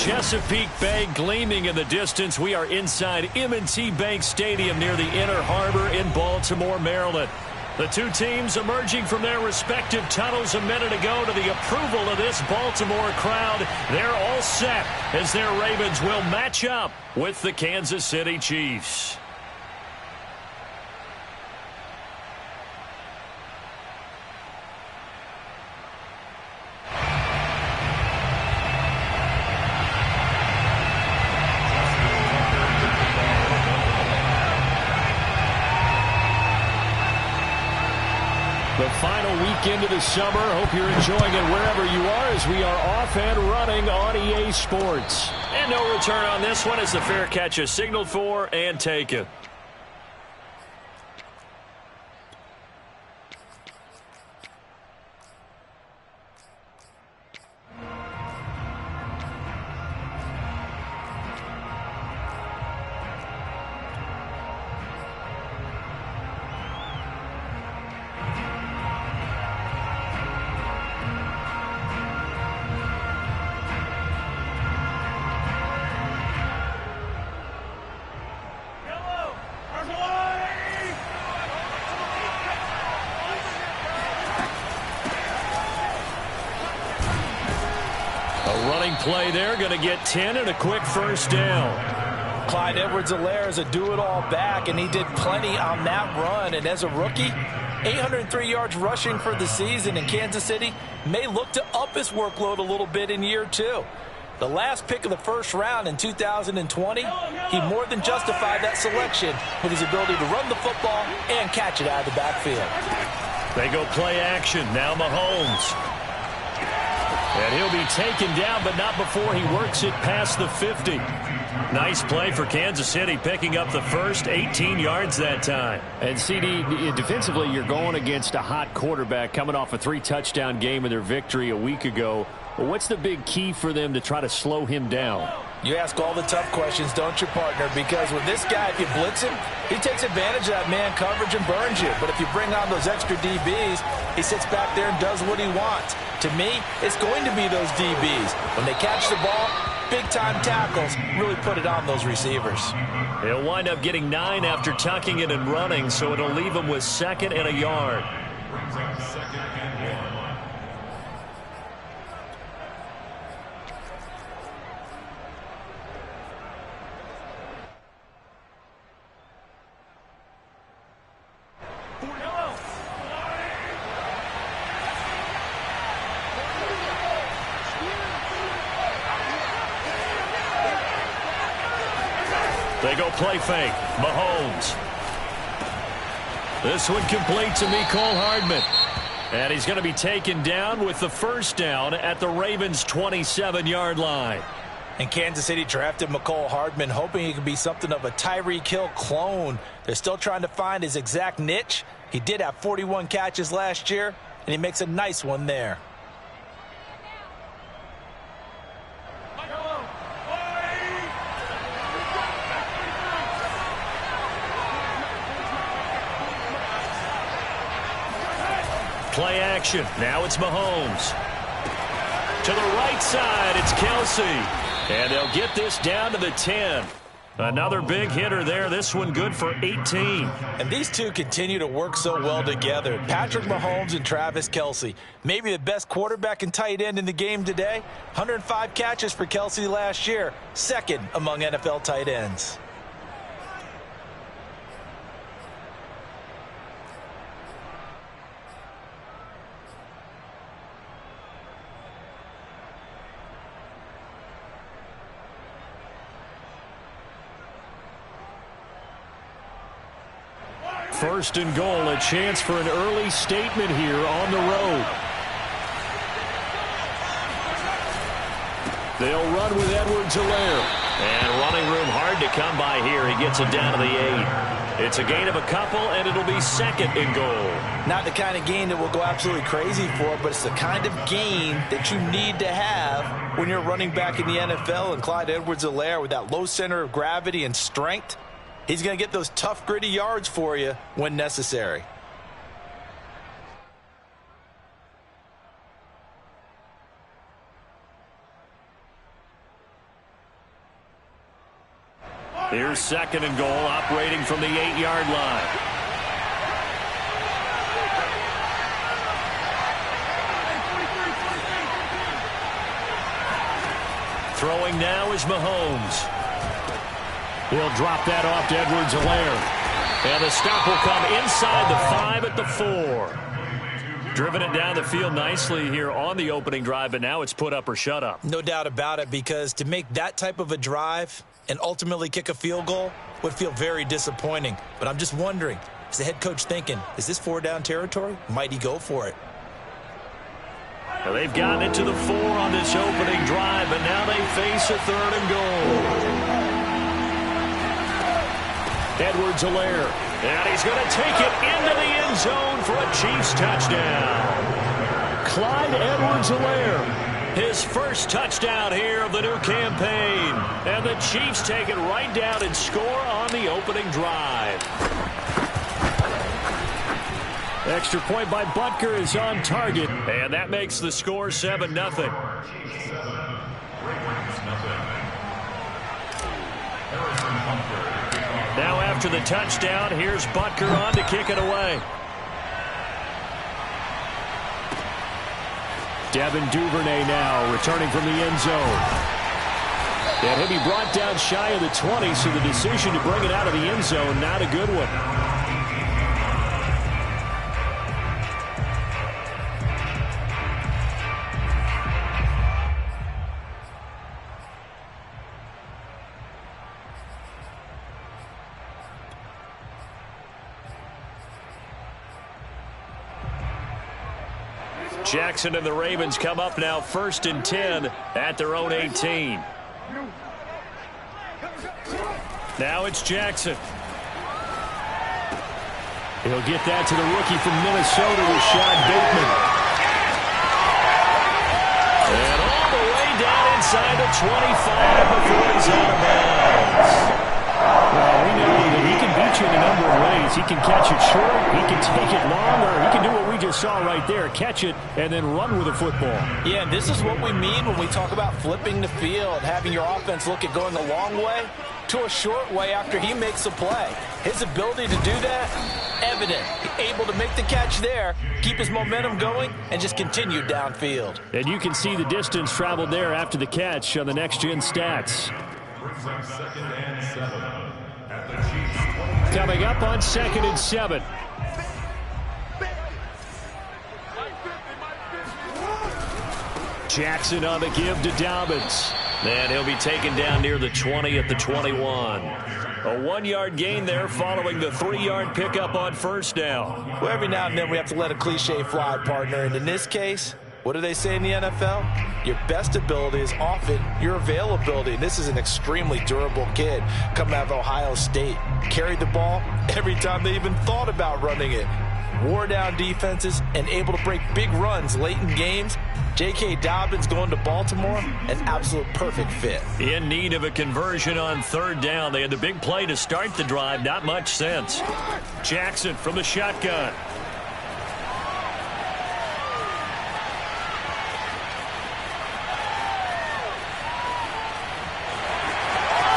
Chesapeake Bay gleaming in the distance. We are inside M&T Bank Stadium near the Inner Harbor in Baltimore, Maryland. The two teams emerging from their respective tunnels a minute ago to the approval of this Baltimore crowd. They're all set as their Ravens will match up with the Kansas City Chiefs. The final weekend of the summer. Hope you're enjoying it wherever you are as we are off and running on EA Sports. And no return on this one as the fair catch is signaled for and taken. Play there, going to get 10 and a quick first down. Clyde Edwards-Helaire is a do-it-all back, and he did plenty on that run. And as a rookie, 803 yards rushing for the season, and Kansas City may look to up his workload a little bit in year two. The last pick of the first round in 2020, he more than justified that selection with his ability to run the football and catch it out of the backfield. They go play action. Now Mahomes. And he'll be taken down, but not before he works it past the 50. Nice play for Kansas City, picking up the first 18 yards that time. And CD, defensively, you're going against a hot quarterback coming off a 3-touchdown game in their victory a week ago. Well, what's the big key for them to try to slow him down? You ask all the tough questions, don't you, partner? Because with this guy, if you blitz him, he takes advantage of that man coverage and burns you. But if you bring on those extra DBs, he sits back there and does what he wants. To me, it's going to be those DBs. When they catch the ball, big-time tackles really put it on those receivers. He'll wind up getting 9 after tucking it and running, so it'll leave him with 2nd and a yard. They go play fake. Mahomes. This one complete to Mecole Hardman. And he's going to be taken down with the first down at the Ravens' 27-yard line. And Kansas City drafted Mecole Hardman, hoping he could be something of a Tyreek Hill clone. They're still trying to find his exact niche. He did have 41 catches last year, and he makes a nice one there. Play action. Now it's Mahomes. To the right side, it's Kelce. And they'll get this down to the 10. Another big hitter there. This one good for 18. And these two continue to work so well together. Patrick Mahomes and Travis Kelce. Maybe the best quarterback and tight end in the game today. 105 catches for Kelce last year. 2nd among NFL tight ends. First and goal, a chance for an early statement here on the road. They'll run with Edwards-Helaire. And running room hard to come by here. He gets it down to the 8. It's a gain of a couple, and it'll be 2nd and goal. Not the kind of gain that we'll go absolutely crazy for, but it's the kind of gain that you need to have when you're running back in the NFL. And Clyde Edwards-Helaire, with that low center of gravity and strength, he's going to get those tough, gritty yards for you when necessary. Here's 2nd and goal, operating from the 8-yard line. Throwing now is Mahomes. He'll drop that off to Edwards-Helaire. And the stop will come inside the 5 at the 4. Driven it down the field nicely here on the opening drive, but now it's put up or shut up. No doubt about it, because to make that type of a drive and ultimately kick a field goal would feel very disappointing. But I'm just wondering, is the head coach thinking, is this 4-down territory? Might he go for it? Well, they've gotten it to the 4 on this opening drive, but now they face a 3rd and goal. Edwards-Helaire, and he's going to take it into the end zone for a Chiefs touchdown. Clyde Edwards-Helaire, his first touchdown here of the new campaign. And the Chiefs take it right down and score on the opening drive. Extra point by Butker is on target, and that makes the score 7-0. Now after the touchdown, here's Butker on to kick it away. Devin Duvernay now returning from the end zone. And he'll be brought down shy of the 20, so the decision to bring it out of the end zone, not a good one. Jackson and the Ravens come up now 1st and 10 at their own 18. Now it's Jackson. He'll get that to the rookie from Minnesota, Rashad Bateman. And all the way down inside the 25 before he's out of bounds. Well, we know that he can beat you in a number of ways. He can catch it short, he can take it long, or he can do what we just saw right there, catch it and then run with the football. Yeah, and this is what we mean when we talk about flipping the field, having your offense look at going a long way to a short way after he makes a play. His ability to do that, evident. Able to make the catch there, keep his momentum going, and just continue downfield. And you can see the distance traveled there after the catch on the next-gen stats. Coming up on 2nd and 7. Jackson on the give to Dobbins. And he'll be taken down near the 20 at the 21. A 1-yard gain there following the 3-yard pickup on 1st down. Well, every now and then we have to let a cliche fly, partner. And in this case, what do they say in the NFL? Your best ability is often your availability. And this is an extremely durable kid coming out of Ohio State. Carried the ball every time they even thought about running it. Wore down defenses and able to break big runs late in games. J.K. Dobbins going to Baltimore, an absolute perfect fit. In need of a conversion on 3rd down. They had the big play to start the drive. Not much sense. Jackson from the shotgun.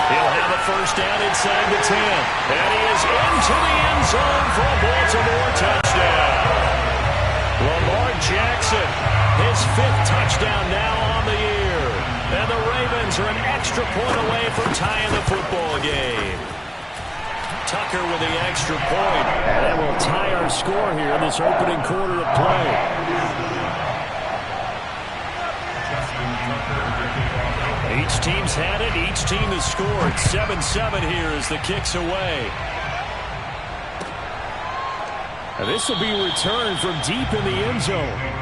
He'll have a 1st down inside the 10. And he is into the end zone for a Baltimore touchdown. Lamar Jackson, his 5th touchdown now on the year. And the Ravens are an extra point away from tying the football game. Tucker with the extra point. And that will tie our score here in this opening quarter of play. Each team's had it. Each team has scored. 7-7 here as the kick's away. Now this will be returned from deep in the end zone.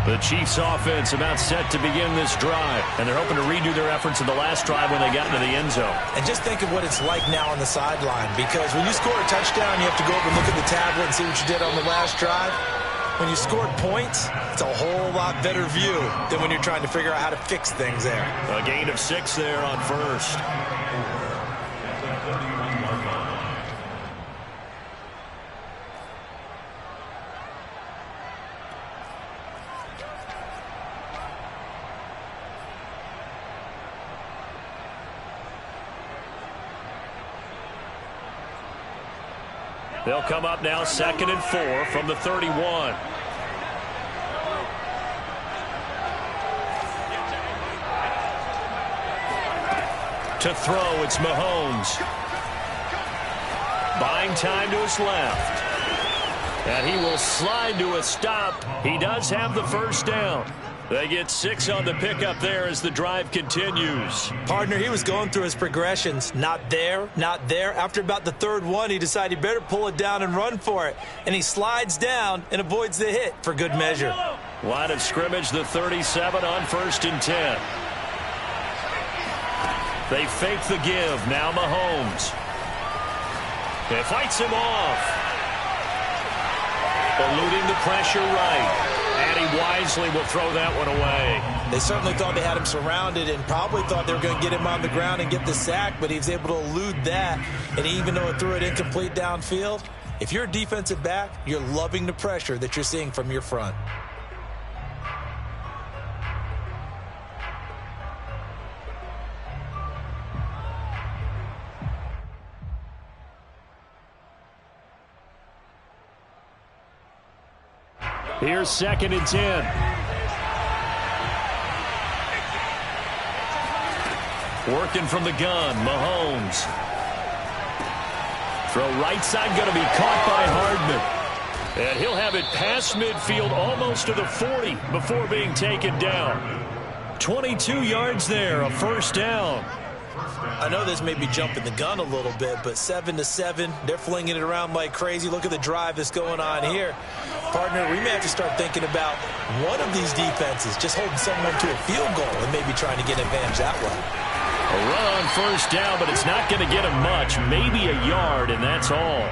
The Chiefs offense about set to begin this drive, and they're hoping to redo their efforts in the last drive when they got into the end zone. And just think of what it's like now on the sideline, because when you score a touchdown, you have to go over and look at the tablet and see what you did on the last drive. when you scored points, it's a whole lot better view than when you're trying to figure out how to fix things there. A gain of 6 there on first. They'll come up now 2nd and 4 from the 31. To throw, it's Mahomes. Buying time to his left. And he will slide to a stop. He does have the first down. They get 6 on the pickup there as the drive continues. Partner, he was going through his progressions. Not there, not there. After about the 3rd one, he decided he better pull it down and run for it. And he slides down and avoids the hit for good measure. Line of scrimmage, the 37 on 1st and 10. They fake the give. Now Mahomes. It fights him off. Eluding the pressure right. And he wisely will throw that one away. They certainly thought they had him surrounded and probably thought they were going to get him on the ground and get the sack, but he was able to elude that. And even though it threw it incomplete downfield, if you're a defensive back, you're loving the pressure that you're seeing from your front. Here's 2nd and 10. Working from the gun, Mahomes. Throw right side, going to be caught by Hardman. And he'll have it past midfield, almost to the 40 before being taken down. 22 yards there, a first down. I know this may be jumping the gun a little bit, but 7-7, they're flinging it around like crazy. Look at the drive that's going on here. Partner, we may have to start thinking about one of these defenses just holding someone to a field goal and maybe trying to get an advantage that way. A run on first down, but it's not going to get him much. Maybe a yard, and that's all.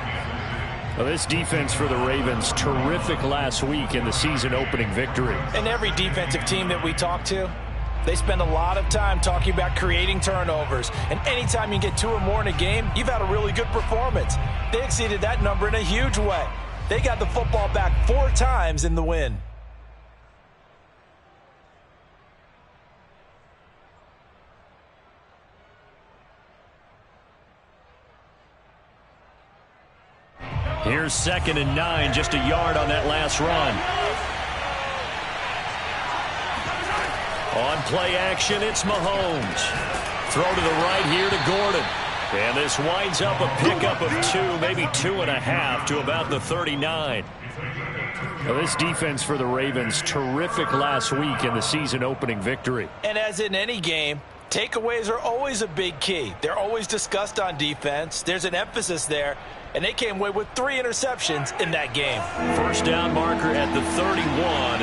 Well, this defense for the Ravens, terrific last week in the season-opening victory. And every defensive team that we talk to, they spend a lot of time talking about creating turnovers. And anytime you get 2 or more in a game, you've had a really good performance. They exceeded that number in a huge way. They got the football back 4 times in the win. Here's 2nd and 9, just a yard on that last run. On play action, it's Mahomes. Throw to the right here to Gordon. And this winds up a pickup of 2, maybe 2.5 to about the 39. Well, this defense for the Ravens, terrific last week in the season-opening victory. And as in any game, takeaways are always a big key. They're always discussed on defense. There's an emphasis there. And they came away with 3 interceptions in that game. First down marker at the 31.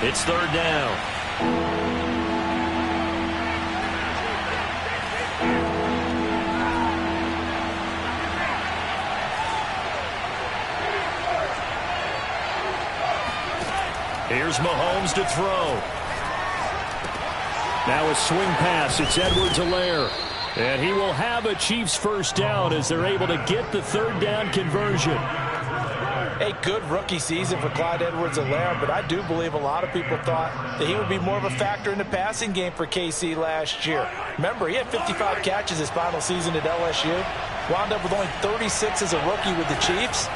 It's 3rd down. Here's Mahomes to throw. Now a swing pass. It's Edwards-Helaire. And he will have a Chiefs first down as they're able to get the 3rd down conversion. A good rookie season for Clyde Edwards-Helaire, but I do believe a lot of people thought that he would be more of a factor in the passing game for KC last year. Remember, he had 55 catches his final season at LSU. Wound up with only 36 as a rookie with the Chiefs.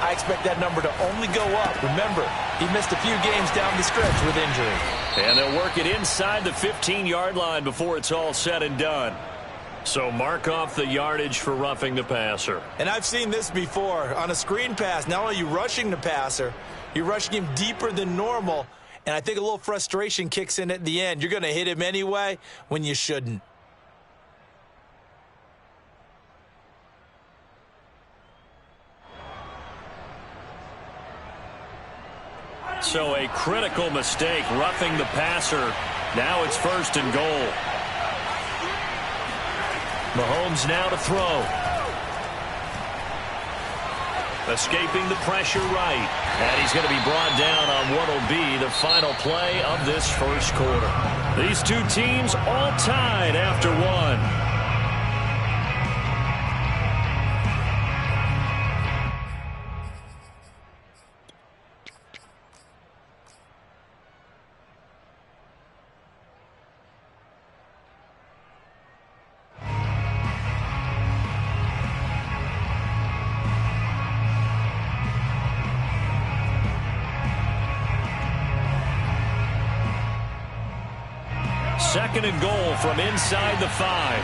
I expect that number to only go up. Remember, he missed a few games down the stretch with injury. And they'll work it inside the 15-yard line before it's all said and done. So mark off the yardage for roughing the passer. And I've seen this before. On a screen pass, not only are you rushing the passer, you're rushing him deeper than normal. And I think a little frustration kicks in at the end. You're going to hit him anyway when you shouldn't. So a critical mistake, roughing the passer. Now it's 1st and goal. Mahomes now to throw. Escaping the pressure right. And he's going to be brought down on what will be the final play of this first quarter. These two teams all tied after one. Second and goal from inside the 5.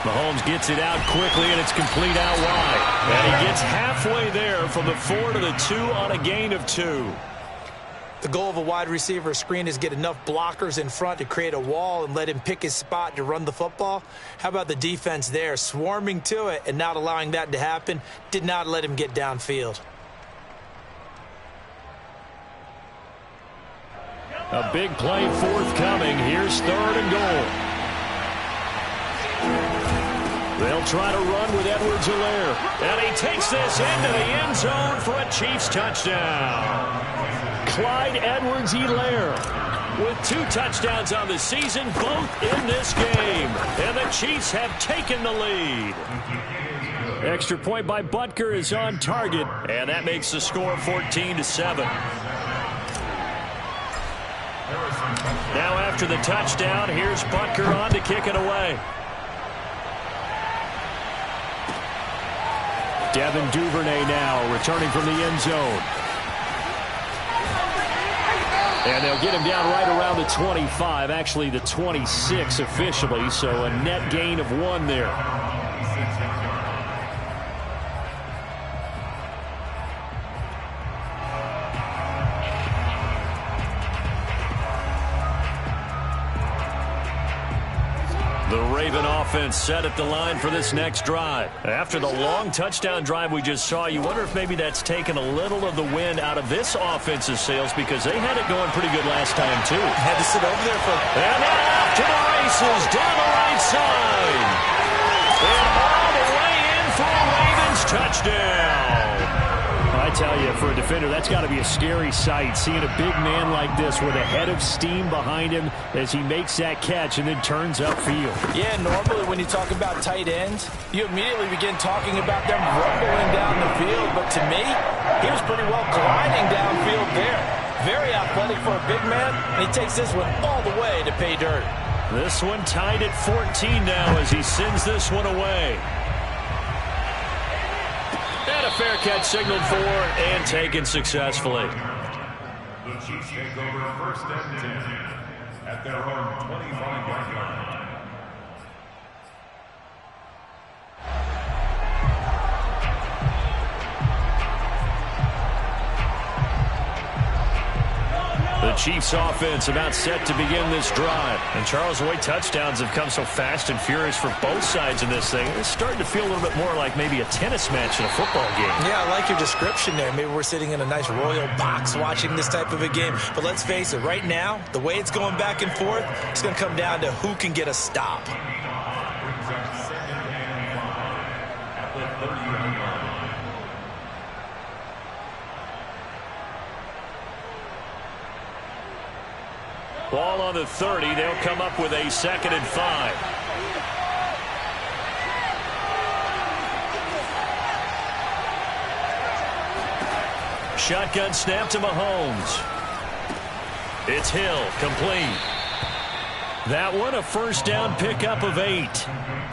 Mahomes gets it out quickly, and it's complete out wide. And he gets halfway there from the 4 to the 2 on a gain of 2. The goal of a wide receiver screen is get enough blockers in front to create a wall and let him pick his spot to run the football. How about the defense there, swarming to it and not allowing that to happen? Did not let him get downfield. A big play forthcoming. Here's 3rd and goal. They'll try to run with Edwards-Helaire. And he takes this into the end zone for a Chiefs touchdown. Clyde Edwards-Helaire with 2 touchdowns on the season, both in this game. And the Chiefs have taken the lead. Extra point by Butker is on target. And that makes the score 14-7. Now after the touchdown, here's Butker on to kick it away. Devin Duvernay now returning from the end zone. And they'll get him down right around the 25, actually the 26 officially, so a net gain of 1 there. The Raven offense set at the line for this next drive. After the long touchdown drive we just saw, you wonder if maybe that's taken a little of the wind out of this offense's sails, because they had it going pretty good last time, too. Had to sit over there for... And now off to the races down the right side. And all the way in for a Ravens touchdown. I tell you, for a defender, that's got to be a scary sight, seeing a big man like this with a head of steam behind him as he makes that catch and then turns upfield. Yeah, normally when you talk about tight ends, you immediately begin talking about them rumbling down the field. But to me, he was pretty well gliding downfield there. Very athletic for a big man, and he takes this one all the way to pay dirt. This one tied at 14 now as he sends this one away. And a fair catch signaled for and taken successfully. The Chiefs take over 1st and 10 at their own 25-yard line. The Chiefs offense about set to begin this drive. And Charles, the way touchdowns have come so fast and furious for both sides in this thing, it's starting to feel a little bit more like maybe a tennis match in a football game. Yeah, I like your description there. Maybe we're sitting in a nice royal box watching this type of a game. But let's face it, right now, the way it's going back and forth, it's going to come down to who can get a stop. Ball on the 30. They'll come up with a 2nd and 5. Shotgun snap to Mahomes. It's Hill, complete. That one, a 1st down pickup of 8.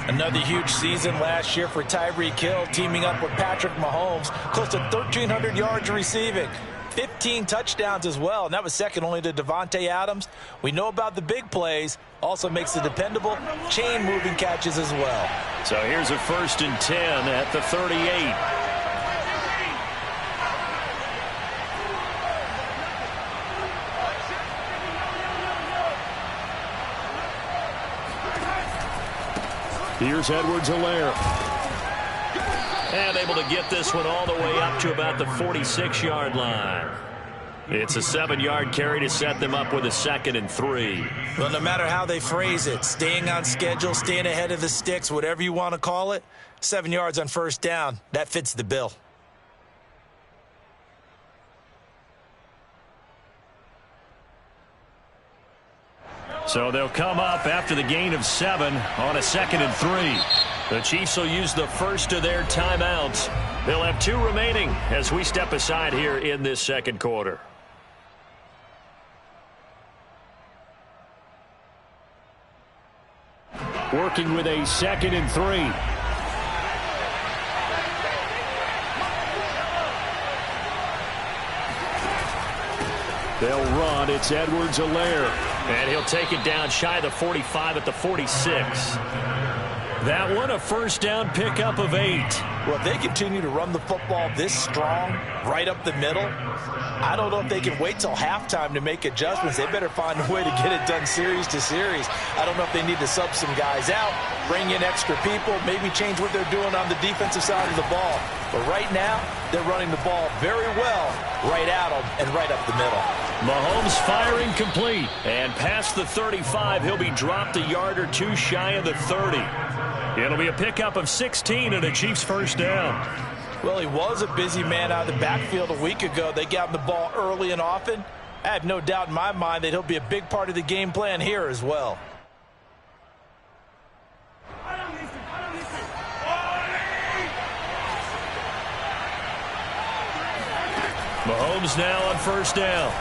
Another huge season last year for Tyreek Hill, teaming up with Patrick Mahomes. Close to 1,300 yards receiving. 15 touchdowns as well, and that was second only to Davante Adams. We know about the big plays. Also makes the dependable chain-moving catches as well. So here's a 1st and 10 at the 38. Here's Edwards-Helaire. And able to get this one all the way up to about the 46-yard line. It's a 7-yard carry to set them up with a 2nd and 3. Well, no matter how they phrase it, staying on schedule, staying ahead of the sticks, whatever you want to call it, 7 yards on first down, that fits the bill. So they'll come up after the gain of 7 on a 2nd and 3. The Chiefs will use the first of their timeouts. They'll have 2 remaining as we step aside here in this second quarter. Working with a 2nd and 3. They'll run. It's Edwards-Helaire. And he'll take it down shy of the 45 at the 46. That one, a first down pickup of 8. Well, if they continue to run the football this strong, right up the middle, I don't know if they can wait till halftime to make adjustments. They better find a way to get it done series to series. I don't know if they need to sub some guys out, bring in extra people, maybe change what they're doing on the defensive side of the ball. But right now, they're running the ball very well right at them and right up the middle. Mahomes firing complete. And past the 35, he'll be dropped a yard or 2 shy of the 30. It'll be a pickup of 16 and a Chiefs first down. Well, he was a busy man out of the backfield a week ago. They got him the ball early and often. I have no doubt in my mind that he'll be a big part of the game plan here as well. Mahomes now on first down.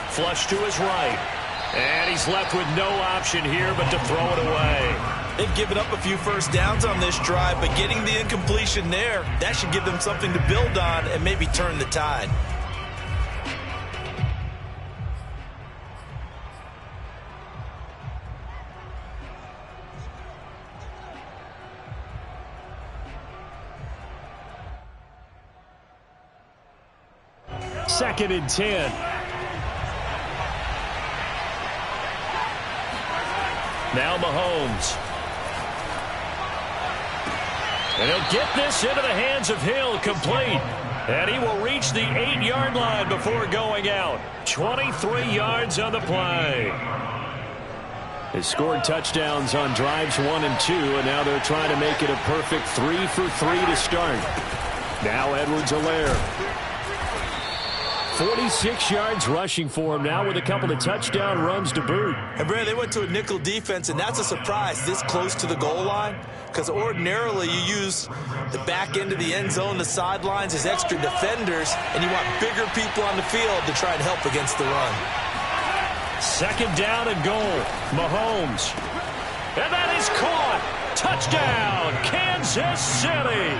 Flush to his right. And he's left with no option here but to throw it away. They've given up a few first downs on this drive, but getting the incompletion there, that should give them something to build on and maybe turn the tide. Second and 10. Now Mahomes. And he'll get this into the hands of Hill, complete. And he will reach the 8-yard line before going out. 23 yards on the play. They scored touchdowns on drives 1 and 2, and now they're trying to make it a perfect 3 for 3 to start. Now Edwards-Helaire. 46 yards rushing for him now with a couple of touchdown runs to boot. And, Brad, they went to a nickel defense, and that's a surprise this close to the goal line, because ordinarily you use the back end of the end zone, the sidelines as extra defenders, and you want bigger people on the field to try and help against the run. Second down and goal. Mahomes. And that is caught. Touchdown, Kansas City.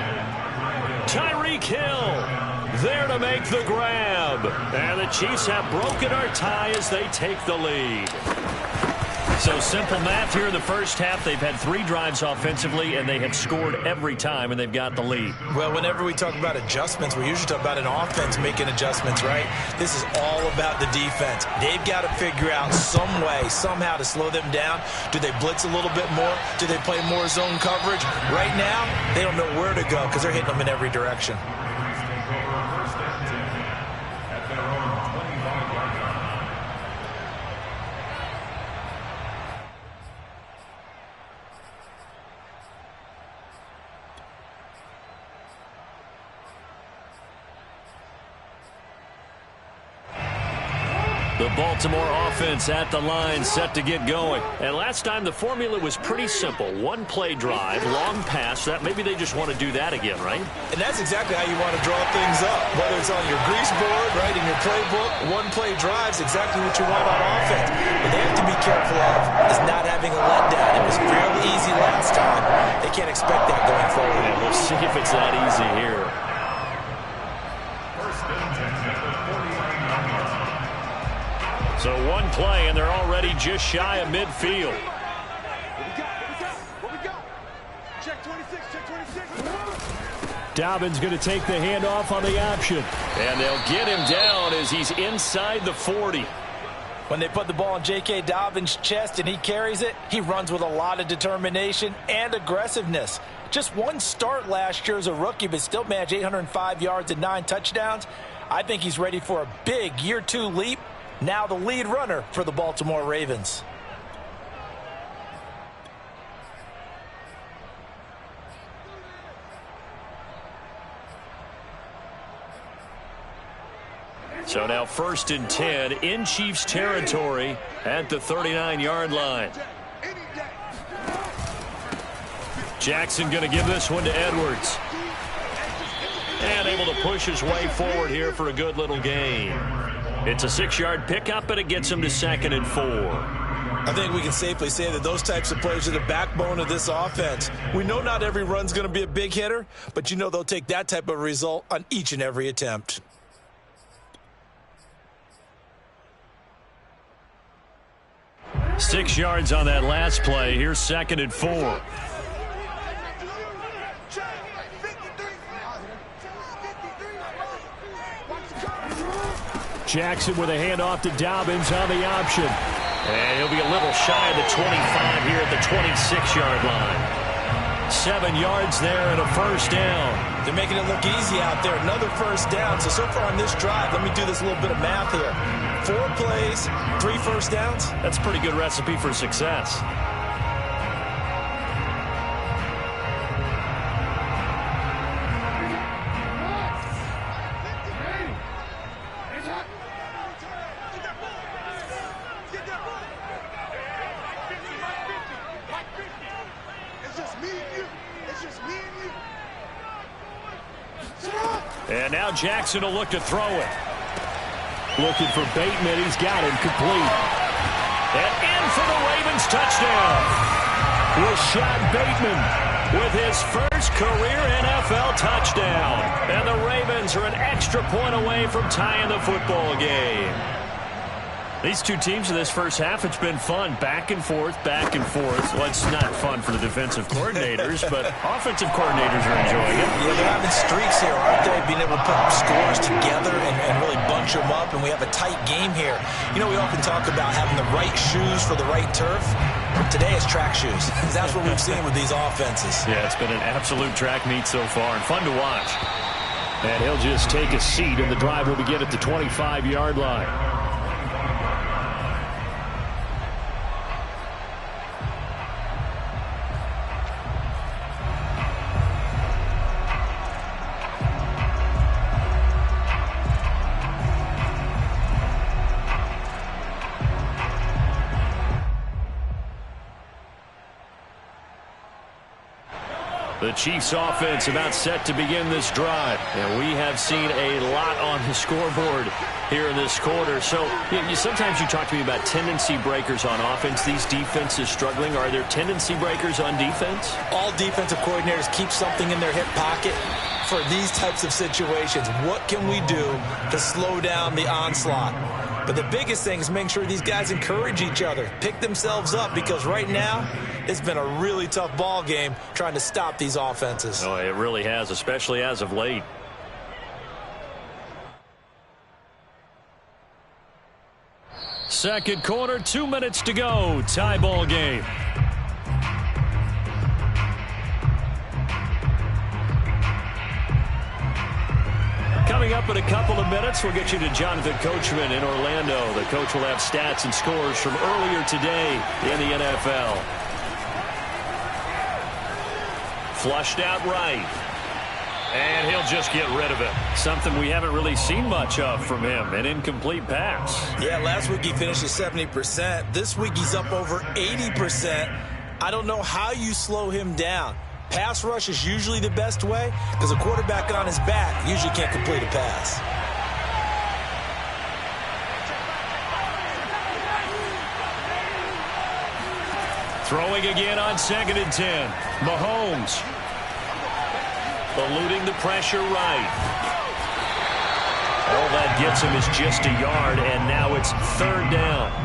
Tyreek Hill there to make the grab. And the Chiefs have broken our tie as they take the lead. So simple math here in the first half. They've had 3 drives offensively, and they have scored every time, and they've got the lead. Well, whenever we talk about adjustments, we usually talk about an offense making adjustments, right? This is all about the defense. They've got to figure out some way, somehow to slow them down. Do they blitz a little bit more? Do they play more zone coverage? Right now, they don't know where to go because they're hitting them in every direction. The Baltimore offense at the line, set to get going. And last time the formula was pretty simple. 1-play drive, long pass. That maybe they just want to do that again, right? And that's exactly how you want to draw things up. Whether it's on your grease board, right, in your playbook, 1-play drive's exactly what you want on offense. But they have to be careful of is not having a letdown. It was fairly easy last time. They can't expect that going forward. And we'll see if it's that easy here. So 1 play, and they're already just shy of midfield. Check 26, check 26. Dobbins going to take the handoff on the option. And they'll get him down as he's inside the 40. When they put the ball in J.K. Dobbins' chest and he carries it, he runs with a lot of determination and aggressiveness. Just 1 start last year as a rookie, but still managed 805 yards and 9 touchdowns. I think he's ready for a big year 2 leap. Now the lead runner for the Baltimore Ravens. So now 1st and 10 in Chiefs territory at the 39-yard line. Jackson going to give this one to Edwards. And able to push his way forward here for a good little gain. It's a 6-yard pickup, and it gets him to 2nd and 4. I think we can safely say that those types of plays are the backbone of this offense. We know not every run's going to be a big hitter, but you know they'll take that type of result on each and every attempt. Six yards on that last play. Here's 2nd and 4. Jackson with a handoff to Dobbins on the option. And he'll be a little shy of the 25 here at the 26-yard line. 7 yards there and a 1st down. They're making it look easy out there. Another 1st down. So far on this drive, let me do this little bit of math here. 4 plays, 3 1st downs. That's a pretty good recipe for success. And now Jackson will look to throw it. Looking for Bateman. He's got him complete. And in for the Ravens touchdown. Rashad Bateman with his first career NFL touchdown. And the Ravens are an extra point away from tying the football game. These two teams in this first half, it's been fun. Back and forth, back and forth. Well, it's not fun for the defensive coordinators, but offensive coordinators are enjoying it. Yeah, they're having streaks here, aren't they? Being able to put scores together and really bunch them up, and we have a tight game here. You know, we often talk about having the right shoes for the right turf. Today it's track shoes. That's what we've seen with these offenses. Yeah, it's been an absolute track meet so far, and fun to watch. And he'll just take a seat, and the drive will begin at the 25-yard line. The Chiefs offense about set to begin this drive. And we have seen a lot on the scoreboard here in this quarter. So sometimes you talk to me about tendency breakers on offense. These defenses struggling. Are there tendency breakers on defense? All defensive coordinators keep something in their hip pocket for these types of situations. What can we do to slow down the onslaught? But the biggest thing is making sure these guys encourage each other, pick themselves up, because right now it's been a really tough ball game trying to stop these offenses. Oh, it really has, especially as of late. Second quarter, 2 minutes to go. Tie ball game. Coming up in a couple of minutes, we'll get you to Jonathan Coachman in Orlando. The coach will have stats and scores from earlier today in the NFL. Flushed out right. And he'll just get rid of it. Something we haven't really seen much of from him. An incomplete pass. Yeah, last week he finished at 70%. This week he's up over 80%. I don't know how you slow him down. Pass rush is usually the best way because a quarterback on his back usually can't complete a pass. Throwing again on 2nd and 10. Mahomes. Eluding the pressure right. All that gets him is just a yard, and now it's 3rd down.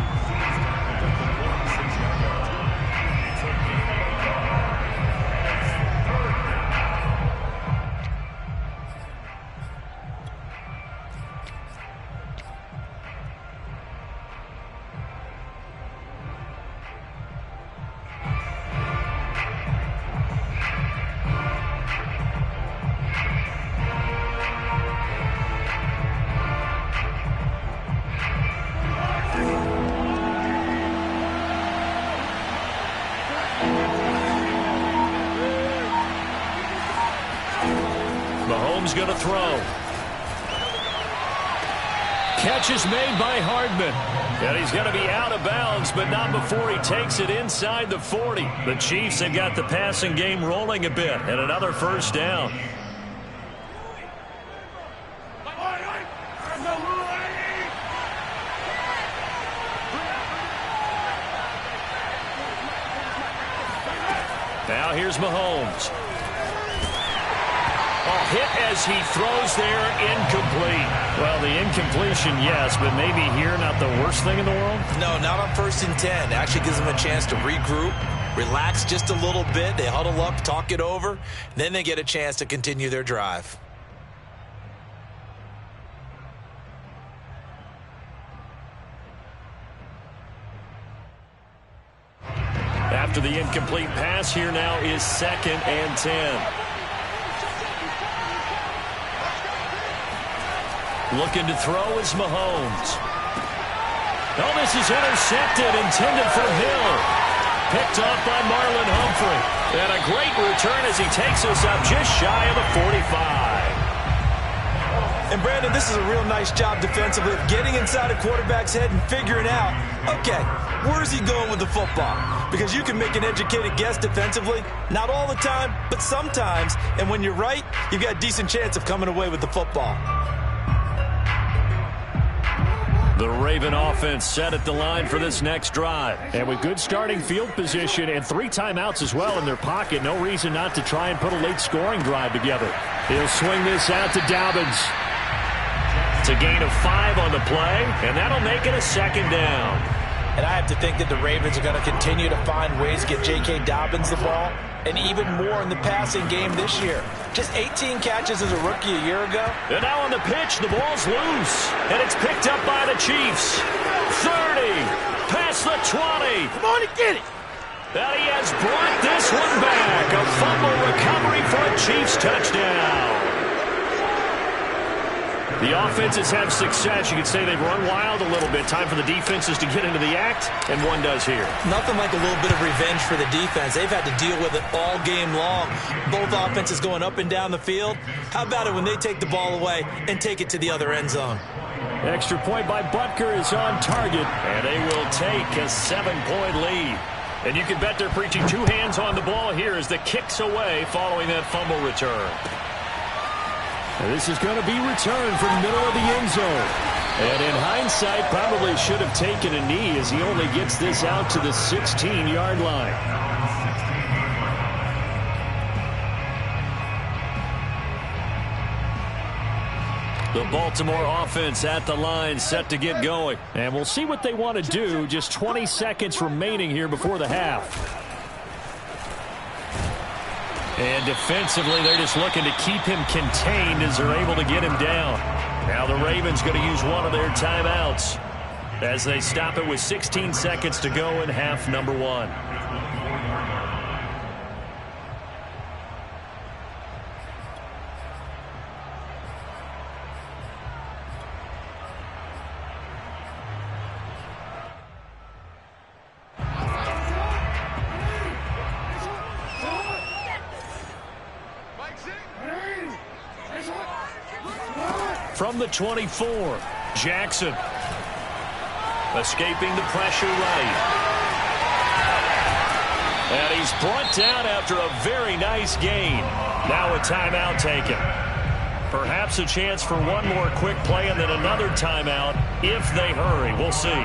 is going to throw. Catch is made by Hardman. And he's going to be out of bounds, but not before he takes it inside the 40. The Chiefs have got the passing game rolling a bit, and another first down. Now here's Mahomes. Hit as he throws there, incomplete. Well, the incompletion, yes, but maybe here not the worst thing in the world? No, not on 1st and 10. Actually gives them a chance to regroup, relax just a little bit. They huddle up, talk it over, then they get a chance to continue their drive. After the incomplete pass, here now is 2nd and 10. Looking to throw is Mahomes. Oh, this is intercepted, intended for Hill. Picked off by Marlon Humphrey. And a great return as he takes us up just shy of the 45. And Brandon, this is a real nice job defensively of getting inside a quarterback's head and figuring out, okay, where's he going with the football? Because you can make an educated guess defensively, not all the time, but sometimes. And when you're right, you've got a decent chance of coming away with the football. The Raven offense set at the line for this next drive. And with good starting field position and 3 timeouts as well in their pocket, no reason not to try and put a late scoring drive together. He'll swing this out to Dobbins. It's a gain of 5 on the play, and that'll make it a 2nd down. And I have to think that the Ravens are going to continue to find ways to get J.K. Dobbins the ball, and even more in the passing game this year. Just 18 catches as a rookie a year ago. And now on the pitch, the ball's loose. And it's picked up by the Chiefs. 30, past the 20. Come on and get it. And he has brought this one back. A fumble recovery for a Chiefs touchdown. The offenses have success. You could say they've run wild a little bit. Time for the defenses to get into the act, and one does here. Nothing like a little bit of revenge for the defense. They've had to deal with it all game long. Both offenses going up and down the field. How about it when they take the ball away and take it to the other end zone? Extra point by Butker is on target, and they will take a 7-point lead. And you can bet they're preaching 2 hands on the ball here as the kick's away following that fumble return. This is going to be returned from the middle of the end zone. And in hindsight, probably should have taken a knee as he only gets this out to the 16-yard line. The Baltimore offense at the line, set to get going. And we'll see what they want to do. Just 20 seconds remaining here before the half. And defensively, they're just looking to keep him contained as they're able to get him down. Now the Ravens going to use one of their timeouts as they stop it with 16 seconds to go in half number 1. From the 24, Jackson. Escaping the pressure right. And he's brought down after a very nice gain. Now a timeout taken. Perhaps a chance for one more quick play and then another timeout if they hurry. We'll see.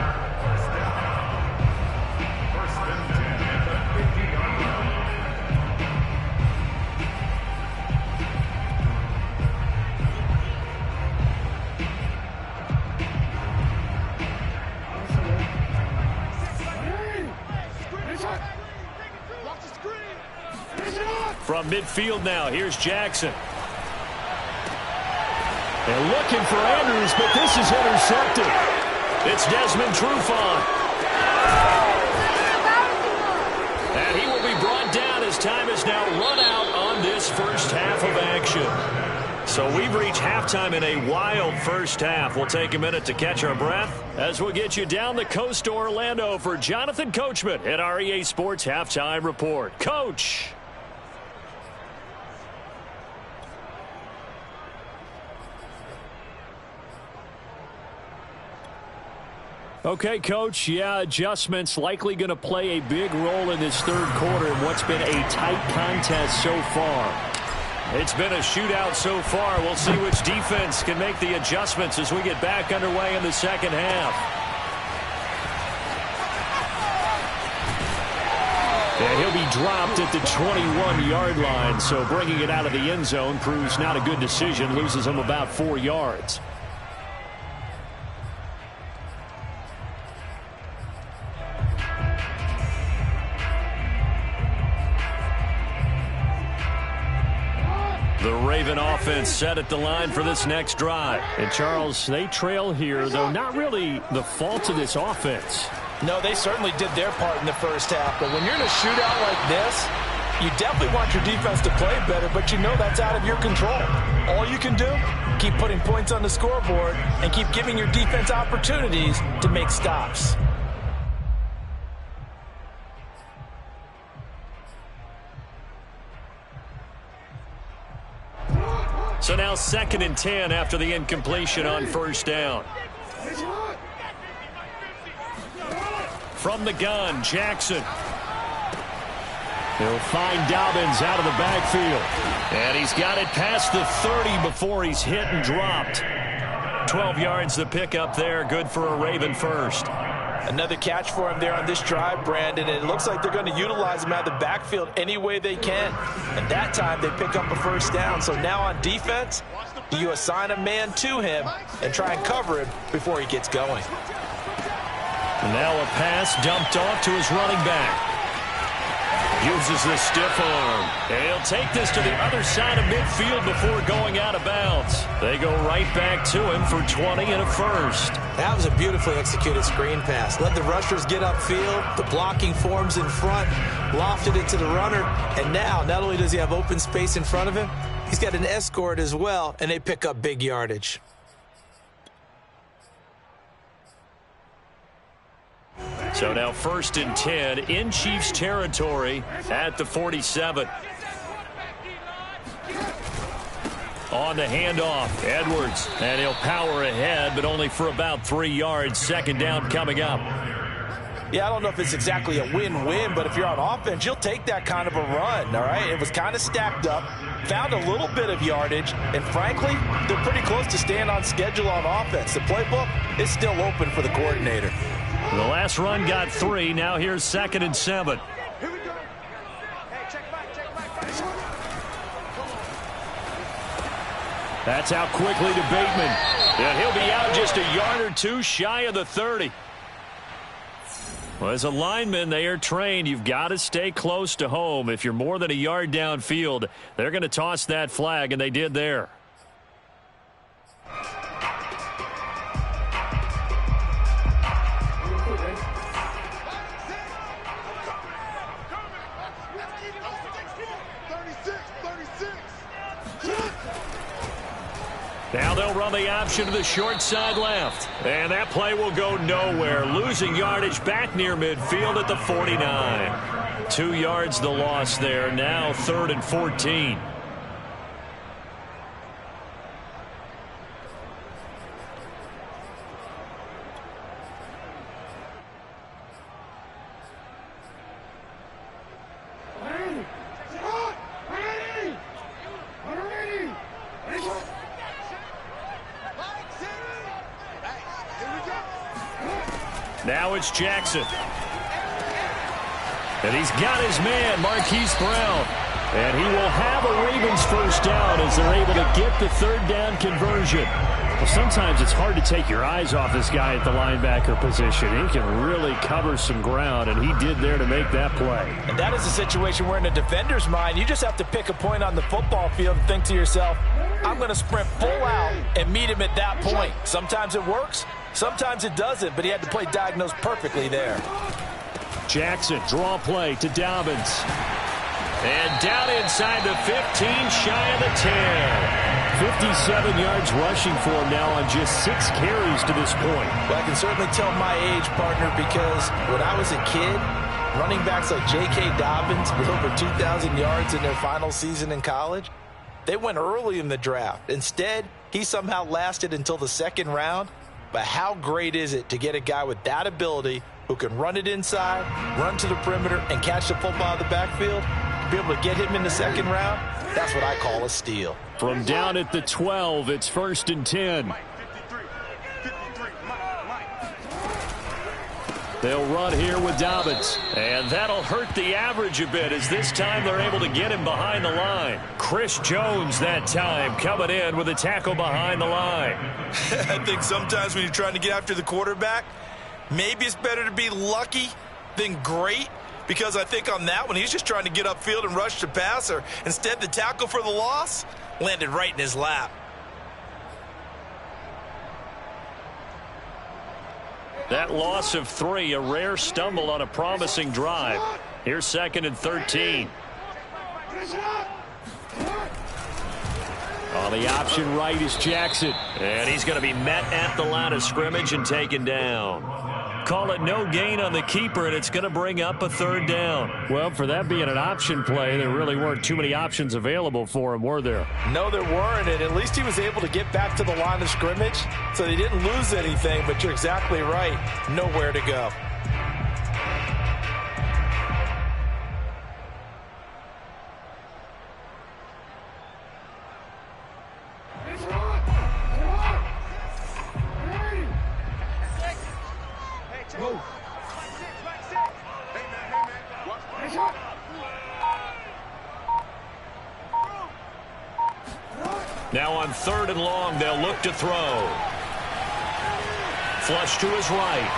From midfield now, here's Jackson. They're looking for Andrews, but this is intercepted. It's Desmond Trufant. And he will be brought down as time is now run out on this first half of action. So we've reached halftime in a wild first half. We'll take a minute to catch our breath as we'll get you down the coast to Orlando for Jonathan Coachman at our EA Sports Halftime Report. Coach. Okay, Coach, yeah, adjustments likely going to play a big role in this third quarter in what's been a tight contest so far. It's been a shootout so far. We'll see which defense can make the adjustments as we get back underway in the second half. And he'll be dropped at the 21-yard line, so bringing it out of the end zone proves not a good decision, loses him about 4 yards. The Raven offense set at the line for this next drive. And, Charles, they trail here, though not really the fault of this offense. No, they certainly did their part in the first half. But when you're in a shootout like this, you definitely want your defense to play better, but you know that's out of your control. All you can do, keep putting points on the scoreboard and keep giving your defense opportunities to make stops. So now 2nd and 10 after the incompletion on first down. From the gun, Jackson. He'll find Dobbins out of the backfield. And he's got it past the 30 before he's hit and dropped. 12 yards the pickup there. Good for a Raven first. Another catch for him there on this drive, Brandon. And it looks like they're going to utilize him out of the backfield any way they can. And that time they pick up a first down. So now on defense, you assign a man to him and try and cover him before he gets going. Now a pass dumped off to his running back. Uses the stiff arm. And he'll take this to the other side of midfield before going out of bounds. They go right back to him for 20 and a first. That was a beautifully executed screen pass. Let the rushers get upfield. The blocking forms in front. Lofted it to the runner. And now, not only does he have open space in front of him, he's got an escort as well, and they pick up big yardage. So now 1st and 10 in Chiefs territory at the 47. On the handoff, Edwards, and he'll power ahead, but only for about 3 yards. 2nd down coming up. Yeah, I don't know if it's exactly a win-win, but if you're on offense, you'll take that kind of a run, all right? It was kind of stacked up, found a little bit of yardage, and frankly, they're pretty close to staying on schedule on offense. The playbook is still open for the coordinator. The last run got 3. Now here's 2nd and 7. Here we go. Hey, check back. That's out quickly to Bateman. And he'll be out just a yard or two shy of the 30. Well, as a lineman, they are trained. You've got to stay close to home. If you're more than a yard downfield, they're going to toss that flag, and they did there. Now they'll run the option to the short side left. And that play will go nowhere. Losing yardage back near midfield at the 49. 2 yards the loss there. Now 3rd and 14. Now it's Jackson. And he's got his man, Marquise Brown. And he will have a Ravens first down as they're able to get the 3rd down conversion. Well, sometimes it's hard to take your eyes off this guy at the linebacker position. He can really cover some ground, and he did there to make that play. And that is a situation where in a defender's mind, you just have to pick a point on the football field and think to yourself, I'm going to sprint full out and meet him at that point. Sometimes it works, sometimes it doesn't, but he had to play diagnose perfectly there. Jackson, draw play to Dobbins. And down inside the 15, shy of the 10. 57 yards rushing for him now on just 6 carries to this point. Well, I can certainly tell my age, partner, because when I was a kid, running backs like J.K. Dobbins with over 2,000 yards in their final season in college, they went early in the draft. Instead, he somehow lasted until the 2nd round. But how great is it to get a guy with that ability who can run it inside, run to the perimeter, and catch the football out of the backfield? To be able to get him in the second round, that's what I call a steal. From down at the 12, it's 1st and 10. They'll run here with Dobbins. And that'll hurt the average a bit as this time they're able to get him behind the line. Chris Jones that time coming in with a tackle behind the line. I think sometimes when you're trying to get after the quarterback, maybe it's better to be lucky than great, because I think on that one, he's just trying to get upfield and rush the passer. Instead, the tackle for the loss landed right in his lap. That loss of 3, a rare stumble on a promising drive. Here's 2nd and 13. On the option right is Jackson. And he's going to be met at the line of scrimmage and taken down. Call it no gain on the keeper, and it's going to bring up a 3rd down. Well, for that being an option play, there really weren't too many options available for him, were there? No, there weren't, and at least he was able to get back to the line of scrimmage, so they didn't lose anything, but you're exactly right. Nowhere to go. Now on 3rd and long, they'll look to throw. Flush to his right.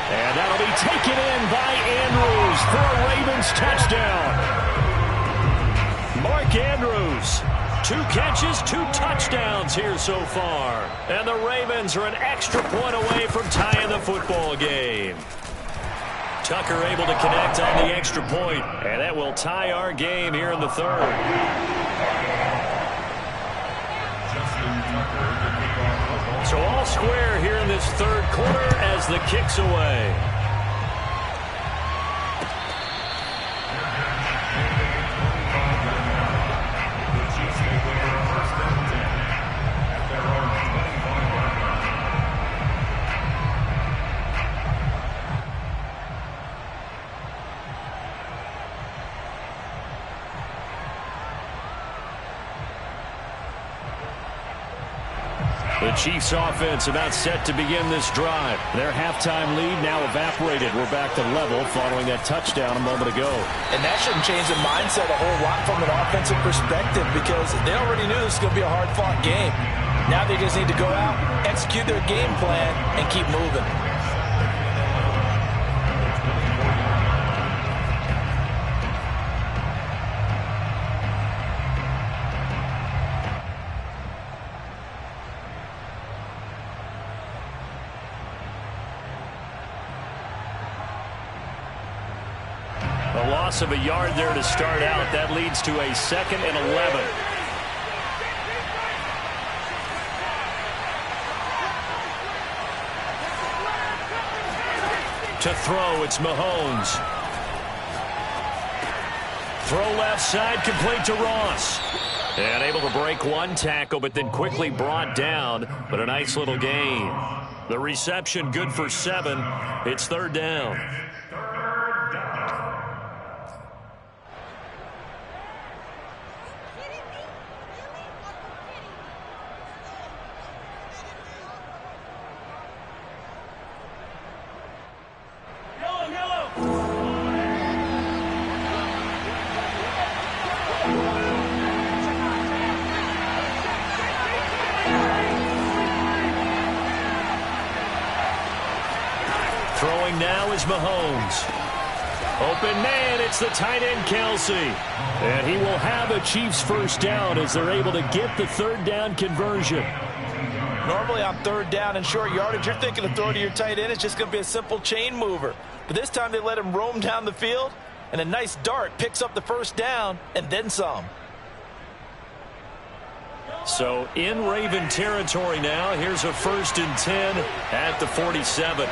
And that'll be taken in by Andrews for a Ravens touchdown. Mark Andrews, 2 catches, 2 touchdowns here so far. And the Ravens are an extra point away from tying the football game. Tucker able to connect on the extra point, and that will tie our game here in the 3rd. So all square here in this 3rd quarter as the kick's away. The Chiefs offense about set to begin this drive. Their halftime lead now evaporated. We're back to level following that touchdown a moment ago. And that shouldn't change the mindset a whole lot from an offensive perspective, because they already knew this was going to be a hard-fought game. Now they just need to go out, execute their game plan, and keep moving. A loss of a yard there to start out. That leads to a 2nd and 11. To throw, it's Mahomes. Throw left side, complete to Ross. And able to break 1 tackle, but then quickly brought down. But a nice little gain. The reception good for 7. It's 3rd down. Throwing now is Mahomes. Open man, it's the tight end Kelsey. And he will have a Chiefs 1st down as they're able to get the 3rd down conversion. Normally on 3rd down and short yardage, you're thinking to throw to your tight end. It's just going to be a simple chain mover. But this time they let him roam down the field, and a nice dart picks up the 1st down and then some. So in Raven territory now. Here's a 1st and 10 at the 47.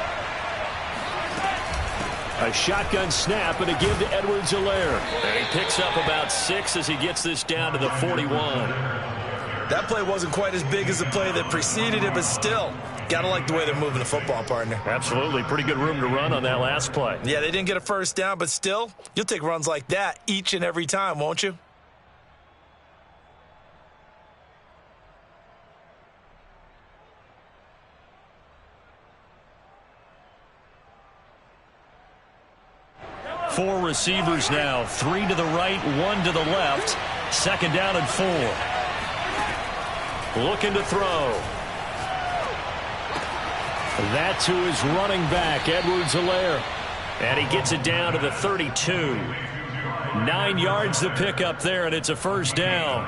A shotgun snap and a give to Edwards-Helaire. And he picks up about 6 as he gets this down to the 41. That play wasn't quite as big as the play that preceded it, but still, gotta like the way they're moving the football, partner. Absolutely. Pretty good room to run on that last play. Yeah, they didn't get a first down, but still, you'll take runs like that each and every time, won't you? Four receivers now. 3 to the right, 1 to the left. Second down and 4. Looking to throw. That to his running back, Edwards-Helaire. And he gets it down to the 32. 9 yards to pick up there, and it's a first down.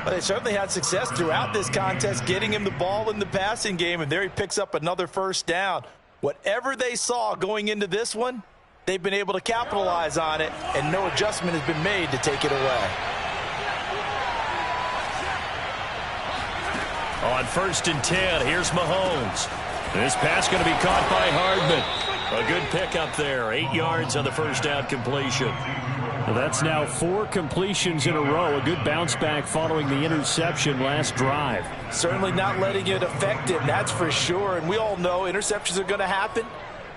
Well, they certainly had success throughout this contest, getting him the ball in the passing game, and there he picks up another first down. Whatever they saw going into this one, they've been able to capitalize on it, and no adjustment has been made to take it away. On 1st and 10, here's Mahomes. This pass going to be caught by Hardman. A good pickup there. 8 yards on the first down completion. Well, that's now 4 completions in a row. A good bounce back following the interception last drive. Certainly not letting it affect him, that's for sure. And we all know interceptions are going to happen.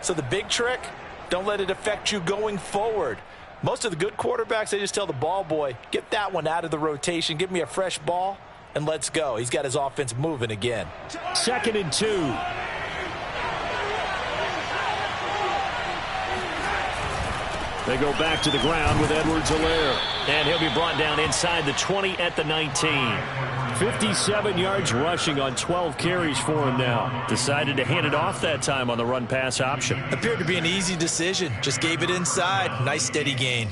So the big trick, don't let it affect you going forward. Most of the good quarterbacks, they just tell the ball boy, get that one out of the rotation, give me a fresh ball, and let's go. He's got his offense moving again. 2nd and 2. They go back to the ground with Edwards-Helaire. And he'll be brought down inside the 20 at the 19. 57 yards rushing on 12 carries for him now. Decided to hand it off that time on the run-pass option. Appeared to be an easy decision. Just gave it inside. Nice steady gain.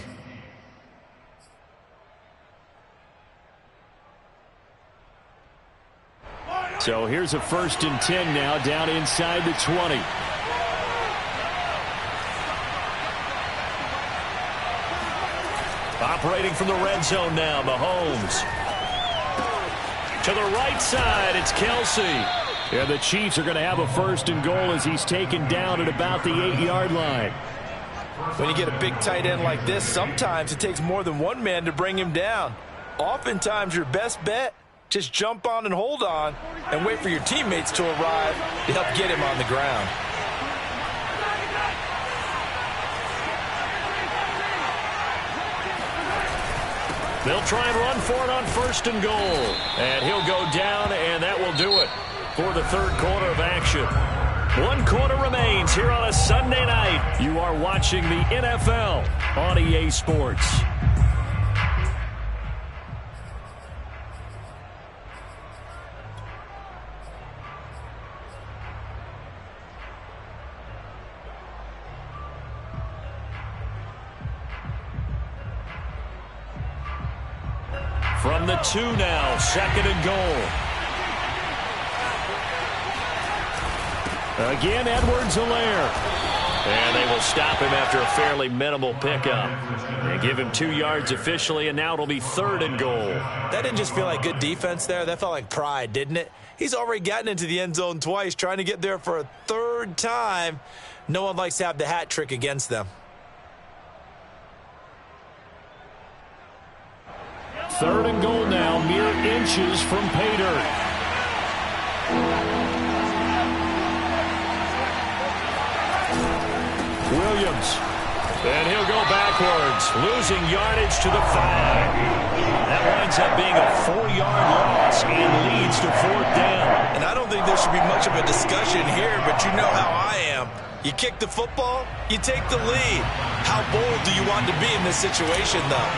So here's a 1st and 10 now, down inside the 20. Operating from the red zone now, Mahomes. To the right side, it's Kelsey. Yeah, the Chiefs are going to have a 1st and goal as he's taken down at about the 8-yard line. When you get a big tight end like this, sometimes it takes more than one man to bring him down. Oftentimes, your best bet, just jump on and hold on and wait for your teammates to arrive to help get him on the ground. They'll try and run for it on 1st and goal. And he'll go down, and that will do it for the 3rd quarter of action. 1 quarter remains here on a Sunday night. You are watching the NFL on EA Sports. From the 2 now, 2nd and goal. Again, Edwards-Helaire. And they will stop him after a fairly minimal pickup. And give him 2 yards officially, and now it'll be 3rd and goal. That didn't just feel like good defense there. That felt like pride, didn't it? He's already gotten into the end zone twice, trying to get there for a 3rd time. No one likes to have the hat trick against them. 3rd and goal now, mere inches from pay dirt. Williams. And he'll go backwards, losing yardage to the 5. That winds up being a 4-yard loss and leads to 4th down. And I don't think there should be much of a discussion here, but you know how I am. You kick the football, you take the lead. How bold do you want to be in this situation, though?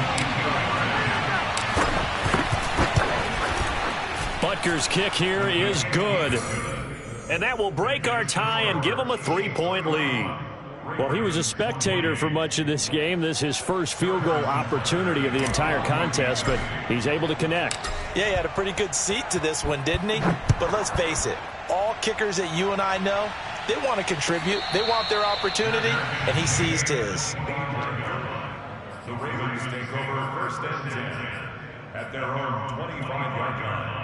Butker's kick here is good. And that will break our tie and give them a 3-point lead. Well, he was a spectator for much of this game. This is his first field goal opportunity of the entire contest, but he's able to connect. Yeah, he had a pretty good seat to this one, didn't he? But let's face it, all kickers that you and I know, they want to contribute. They want their opportunity, and he seized his. The Ravens take over 1st and 10 at their own 25-yard line.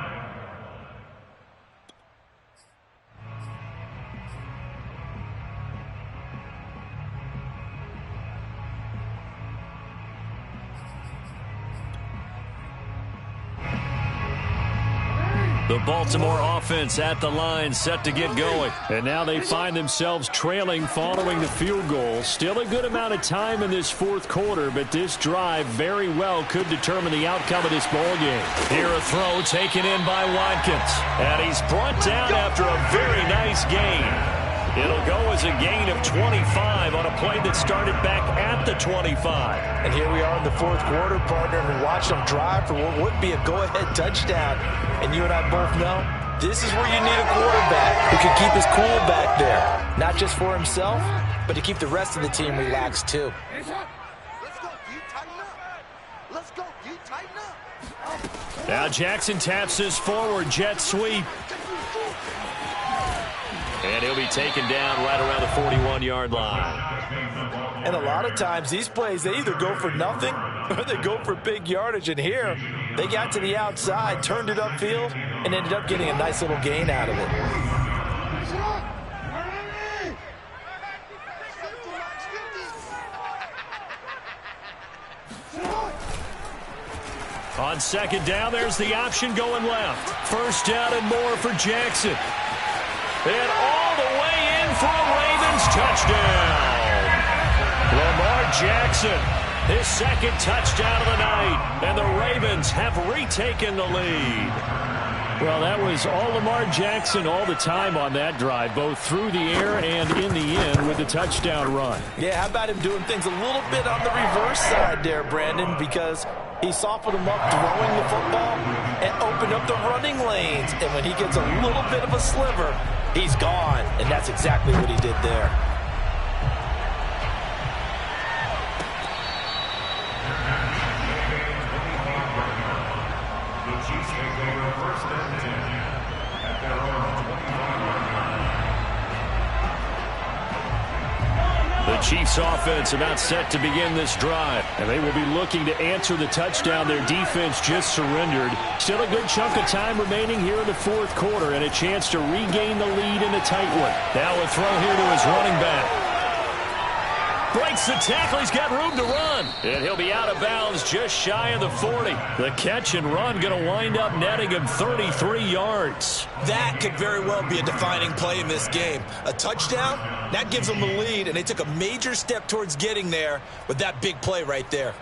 The Baltimore offense at the line, set to get going. And now they find themselves trailing following the field goal. Still a good amount of time in this fourth quarter, but this drive very well could determine the outcome of this ballgame. Here a throw taken in by Watkins. And he's brought down after a very nice gain. It'll go as a gain of 25 on a play that started back at the 25. And here we are in the fourth quarter, partner, and we watched them drive for what would be a go-ahead touchdown. And you and I both know this is where you need a quarterback who can keep his cool back there. Not just for himself, but to keep the rest of the team relaxed too. Let's go. You tighten up. Let's go. You tighten up. Now Jackson taps his forward jet sweep. And he'll be taken down right around the 41-yard line. And a lot of times these plays, they either go for nothing or they go for big yardage. And here, they got to the outside, turned it upfield, and ended up getting a nice little gain out of it. On second down, there's the option going left. First down and more for Jackson. And all the way in for a Ravens touchdown. Lamar Jackson, his second touchdown of the night. And the Ravens have retaken the lead. Well, that was all Lamar Jackson all the time on that drive, both through the air and in the end with the touchdown run. Yeah, how about him doing things a little bit on the reverse side there, Brandon, because he softened him up throwing the football and opened up the running lanes. And when he gets a little bit of a sliver, he's gone. And that's exactly what he did there. The Chiefs take over first and 10 at their own 25-yard line. The Chiefs offense about set to begin this drive. And they will be looking to answer the touchdown their defense just surrendered. Still a good chunk of time remaining here in the fourth quarter and a chance to regain the lead in a tight one. Now a throw here to his running back. Breaks the tackle. He's got room to run. And he'll be out of bounds just shy of the 40. The catch and run going to wind up netting him 33 yards. That could very well be a defining play in this game. A touchdown, that gives them the lead, and they took a major step towards getting there with that big play right there.